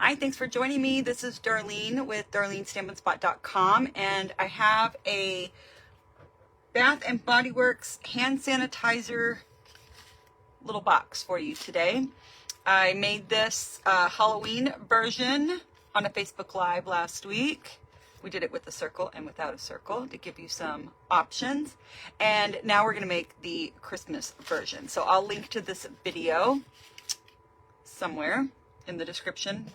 Hi, thanks for joining me. This is Darlene with DarleneStampandSpot.com, and I have a Bath and Body Works hand sanitizer little box for you today. I made this Halloween version on a Facebook Live last week. We did it with a circle and without a circle to give you some options. And now we're going to make the Christmas version. So I'll link to this video somewhere in the description.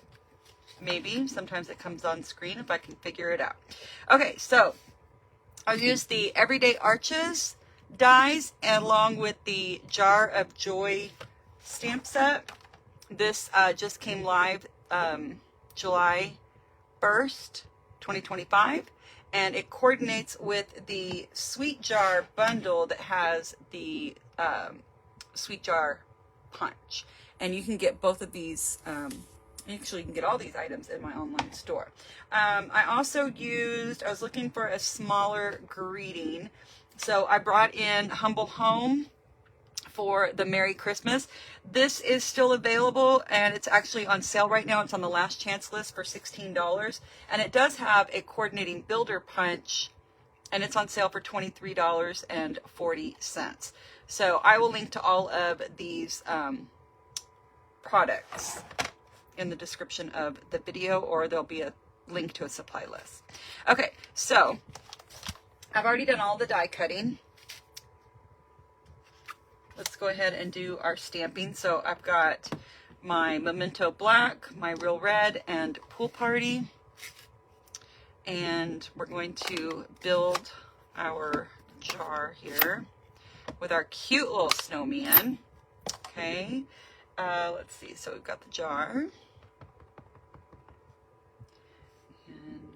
Maybe sometimes it comes on screen if I can figure it out. Okay, so I'll use the Everyday Arches dies along with the Jar of Joy stamp set. This just came live July 1st, 2025, and it coordinates with the Sweet Jar bundle that has the Sweet Jar punch. And you can get both of these, actually you can get all these items in my online store. I also I was looking for a smaller greeting, so I brought in Humble Home for the Merry Christmas. This is still available and it's actually on sale right now. It's on the last chance list for $16, and it does have a coordinating builder punch, and it's on sale for $23.40. So I will link to all of these products in the description of the video, or there'll be a link to a supply list. Okay, so I've already done all the die cutting. Let's go ahead and do our stamping. So I've got my Memento Black, my Real Red, and Pool Party. And we're going to build our jar here with our cute little snowman. Okay, let's see. So we've got the jar. And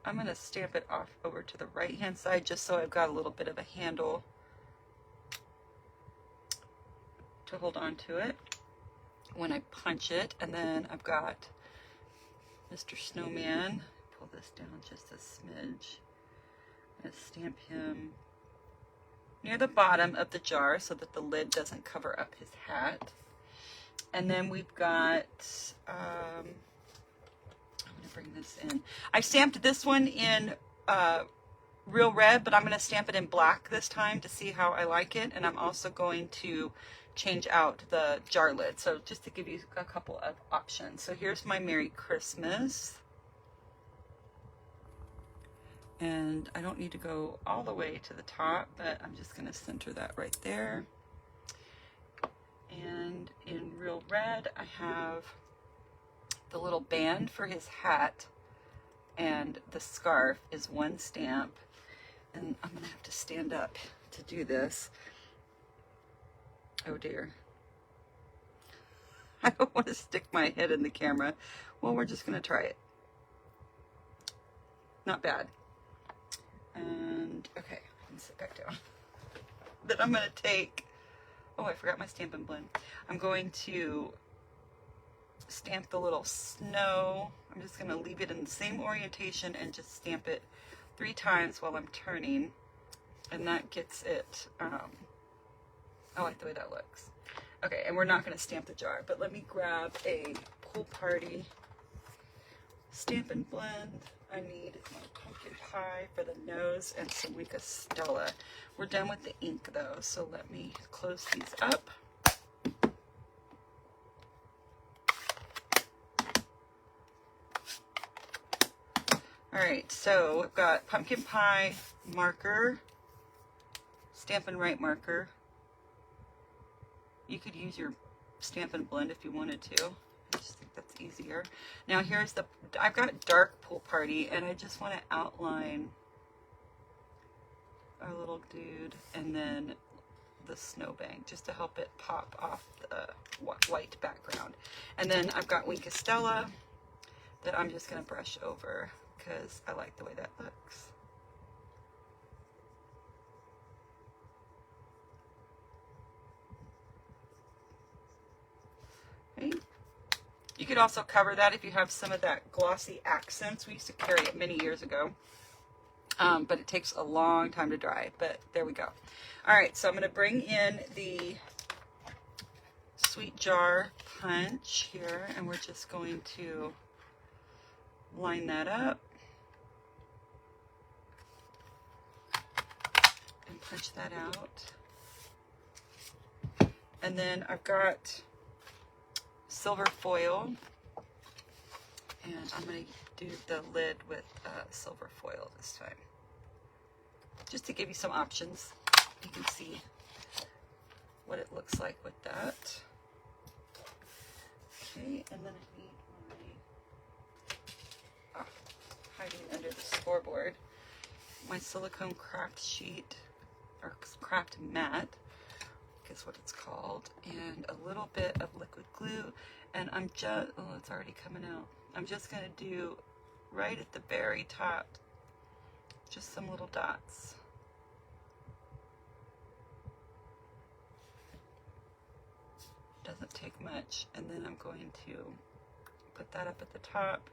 I'm going to stamp it off over to the right-hand side just so I've got a little bit of a handle to hold on to it when I punch it. And then I've got Mr. Snowman. Pull this down just a smidge. I'm going to stamp him near the bottom of the jar so that the lid doesn't cover up his hat. And then we've got, I'm going to bring this in. I stamped this one in Real Red, but I'm going to stamp it in black this time to see how I like it. And I'm also going to change out the jar lid, so just to give you a couple of options. So here's my Merry Christmas, and I don't need to go all the way to the top, but I'm just going to center that right there. And in Real Red I have the little band for his hat, and the scarf is one stamp, and I'm going to have to stand up to do this. Oh dear. I don't want to stick my head in the camera. Well, we're just going to try it. Not bad. And, okay, I can sit back down. Then I'm going to take, oh, I forgot my Stampin' Blend. I'm going to stamp the little snow. I'm just going to leave it in the same orientation and just stamp it 3 times while I'm turning. And that gets it, I like the way that looks. Okay, and we're not going to stamp the jar, but let me grab a Pool Party Stampin' Blend. I need my pumpkin pie for the nose and some Weka Stella. We're done with the ink though, so let me close these up. Alright, so we've got pumpkin pie marker, Stampin' Right marker. You could use your Stampin' Blend if you wanted to. I just think that's easier. Now here's I've got dark Pool Party, and I just want to outline our little dude and then the snowbank just to help it pop off the white background. And then I've got Weka Stella that I'm just going to brush over because I like the way that looks. Okay. You could also cover that if you have some of that glossy accents. We used to carry it many years ago, but it takes a long time to dry, but there we go. All right, so I'm going to bring in the Sweet Jar punch here, and we're just going to line that up and punch that out. And then I've got silver foil, and I'm going to do the lid with silver foil this time, just to give you some options. You can see what it looks like with that. Okay, and then I need my, hiding under the scoreboard, my silicone craft sheet, or craft mat, is what it's called, and a little bit of liquid glue, and I'm just, oh, it's already coming out. I'm just going to do right at the very top, just some little dots. Doesn't take much, and then I'm going to put that up at the top,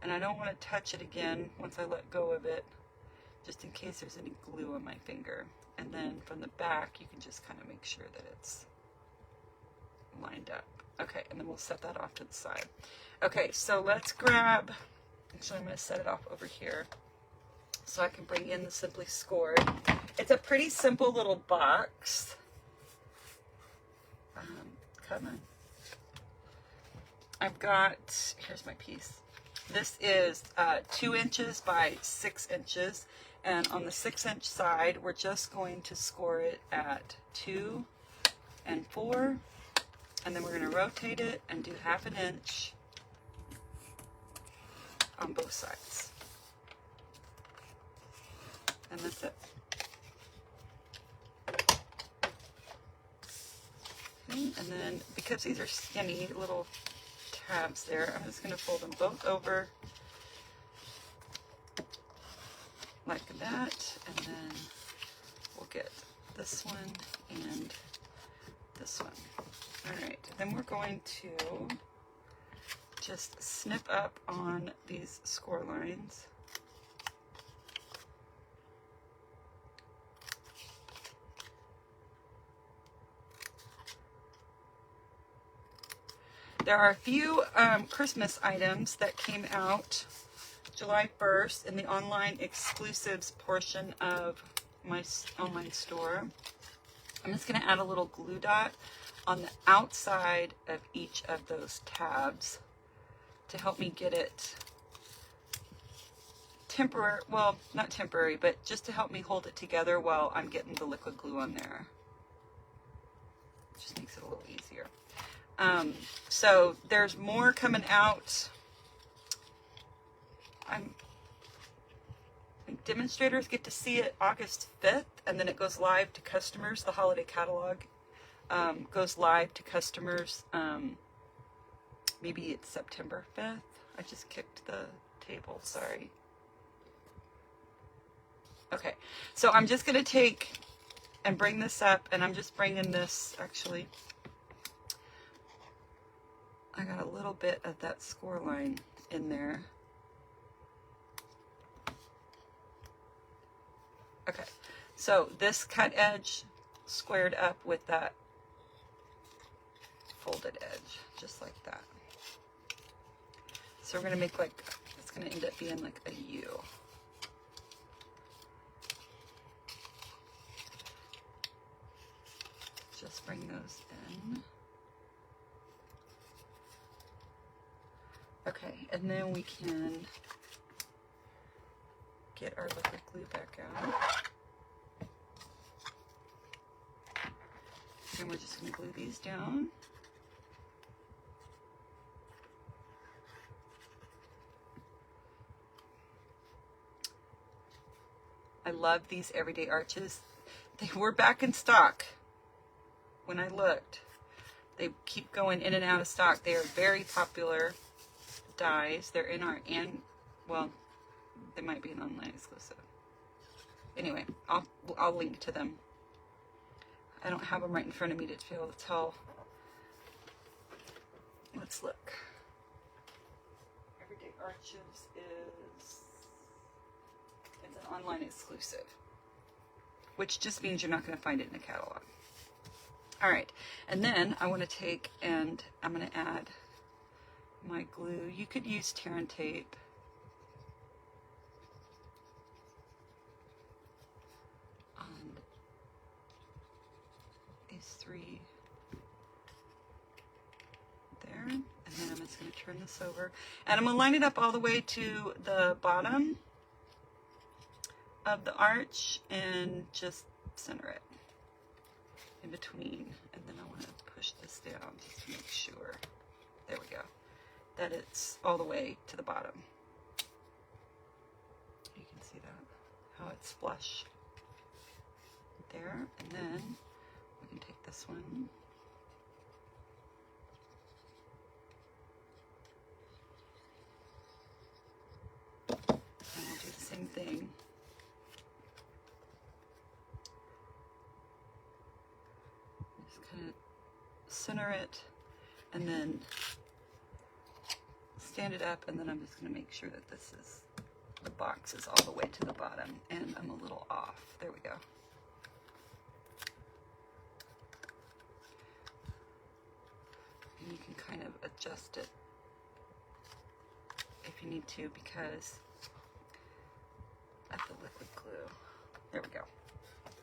and I don't want to touch it again once I let go of it, just in case there's any glue on my finger. And then from the back, you can just kind of make sure that it's lined up. Okay, and then we'll set that off to the side. Okay, so let's grab, actually I'm going to set it off over here so I can bring in the Simply Scored. It's a pretty simple little box. Come on. I've got, here's my piece. This is 2 inches by 6 inches. And on the 6-inch side, we're just going to score it at 2 and 4. And then we're going to rotate it and do 1/2 inch on both sides. And that's it. Okay, and then because these are skinny little tabs there, I'm just going to fold them both over like that, and then we'll get this one and this one. All right, then we're going to just snip up on these score lines. There are a few Christmas items that came out July 1st in the online exclusives portion of my online store. I'm just going to add a little glue dot on the outside of each of those tabs to help me get it temporary, well, not temporary, but just to help me hold it together while I'm getting the liquid glue on there. It just makes it a little easier. So there's more coming out. I think demonstrators get to see it August 5th, and then it goes live to customers. The holiday catalog goes live to customers. Maybe it's September 5th. I just kicked the table, sorry. Okay, so I'm just going to take and bring this up, and I'm just bringing this, actually, I got a little bit of that score line in there. Okay, so this cut edge squared up with that folded edge, just like that. So we're going to make like, it's going to end up being like a U. Just bring those in. Okay, and then we can get our liquid glue back out. And we're just going to glue these down. I love these everyday arches. They were back in stock when I looked. They keep going in and out of stock. They are very popular dies. They're in our, and well, they might be an online exclusive. Anyway, I'll link to them. I don't have them right in front of me to be able to tell. Let's look. Everyday Arches is an online exclusive, which just means you're not going to find it in a catalog. All right, and then I want to take and I'm going to add my glue. You could use tear and tape. these 3 there, and then I'm just going to turn this over, and I'm going to line it up all the way to the bottom of the arch and just center it in between, and then I want to push this down just to make sure, there we go, that it's all the way to the bottom. You can see that, how it's flush there, and then we can take this one and we'll do the same thing. Just kind of center it and then stand it up, and then I'm just going to make sure that the box is all the way to the bottom, and I'm a little off. There we go. And you can kind of adjust it if you need to because of the liquid glue. There we go.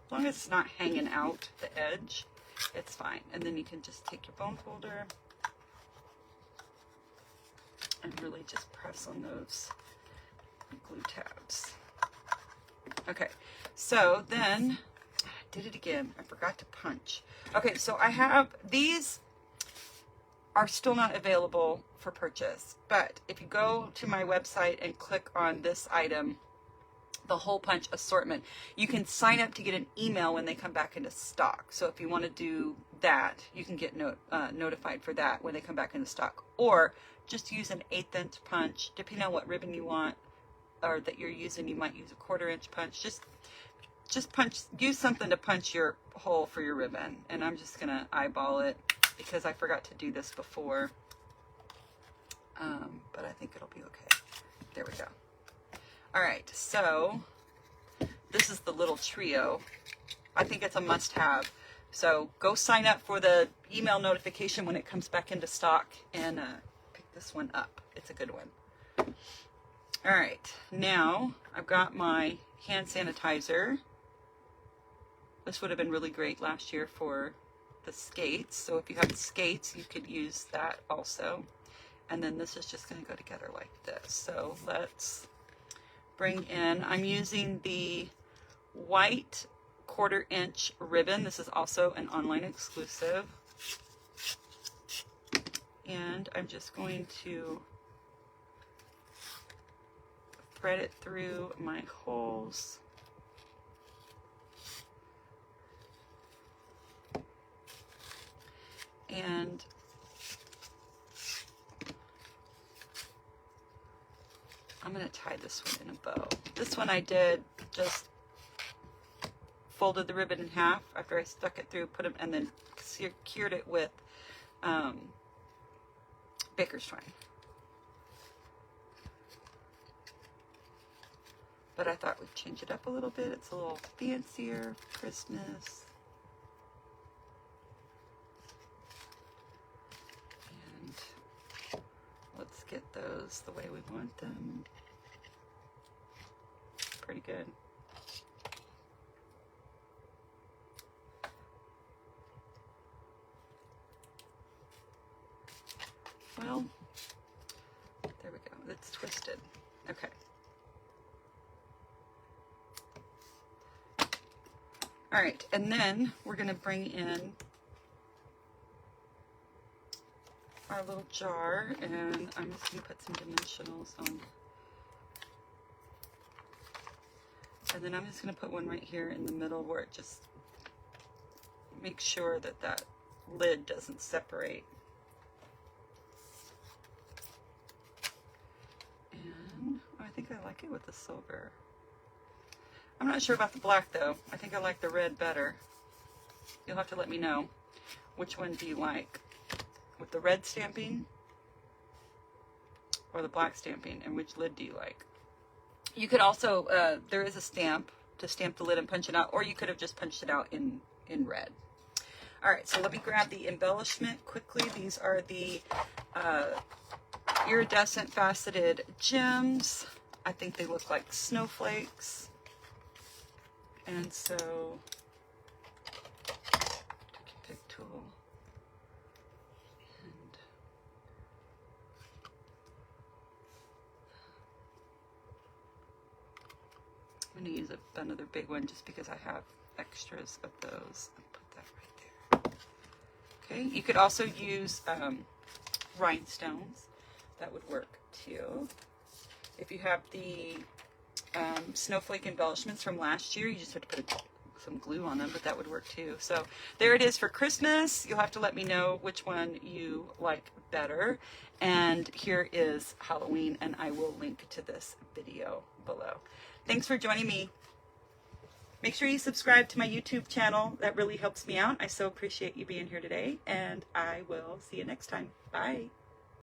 As long as it's not hanging out the edge, it's fine. And then you can just take your bone folder and really just press on those glue tabs. Okay, so then I did it again. I forgot to punch. Okay, so I have these are still not available for purchase, but if you go to my website and click on this item, the hole punch assortment, you can sign up to get an email when they come back into stock. So if you want to do that, you can get notified for that when they come back into stock, or just use an 1/8 inch punch, depending on what ribbon you want or that you're using. You might use a 1/4 inch punch. Just punch, use something to punch your hole for your ribbon. And I'm just gonna eyeball it because I forgot to do this before, but I think it'll be okay. There we go. All right, so this is the little trio. I think it's a must-have. So go sign up for the email notification when it comes back into stock and pick this one up. It's a good one. All right, now I've got my hand sanitizer. This would have been really great last year for the skates. So if you have skates, you could use that also. And then this is just going to go together like this. So let's bring in, I'm using the white 1/4 inch ribbon. This is also an online exclusive. And I'm just going to thread it through my holes. And I'm going to tie this one in a bow. This one I did just folded the ribbon in half after I stuck it through, put them, and then secured it with baker's twine. But I thought we'd change it up a little bit. It's a little fancier for Christmas. Let's get those the way we want them. Pretty good. Well, there we go. It's twisted. Okay. All right, and then we're going to bring in our little jar, and I'm just going to put some dimensionals on. And then I'm just going to put one right here in the middle where it just makes sure that that lid doesn't separate. And I think I like it with the silver. I'm not sure about the black though. I think I like the red better. You'll have to let me know. Which one do you like? With the red stamping or the black stamping, and which lid do you like? You could also, there is a stamp to stamp the lid and punch it out, or you could have just punched it out in red. All right, so let me grab the embellishment quickly. These are the iridescent faceted gems. I think they look like snowflakes. And so, take cool. And I'm going to use another big one just because I have extras of those. I'll put that right there. Okay, you could also use rhinestones. That would work too. If you have the snowflake embellishments from last year, you just have to put some glue on them, but that would work too. So there it is for Christmas. You'll have to let me know which one you like better. And here is Halloween, and I will link to this video below. Thanks for joining me. Make sure you subscribe to my YouTube channel. That really helps me out. I so appreciate you being here today, and I will see you next time. Bye.